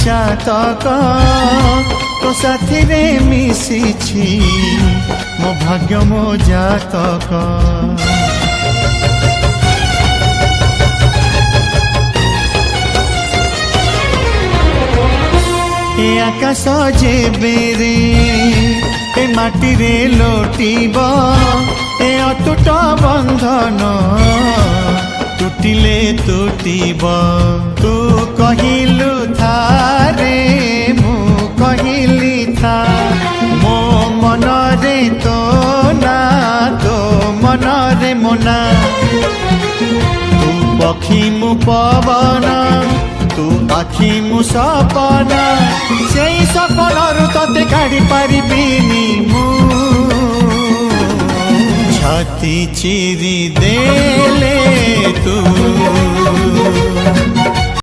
चातक तो साथी रे मिशिछि मो भाग्य मो जातक ए आकाश जेबे रे ए माटी रे लोटिब ए अटूट बंधन टूटिले टूटिब तू कहिलु था रे मु कहिली था मो मन रे तो ना तो मन रे मोना तू पक्षी मु पवन तू आखि मु सपना से सपनरु तते काढ़ी पारिबिनी मु छाती चिरी देले तू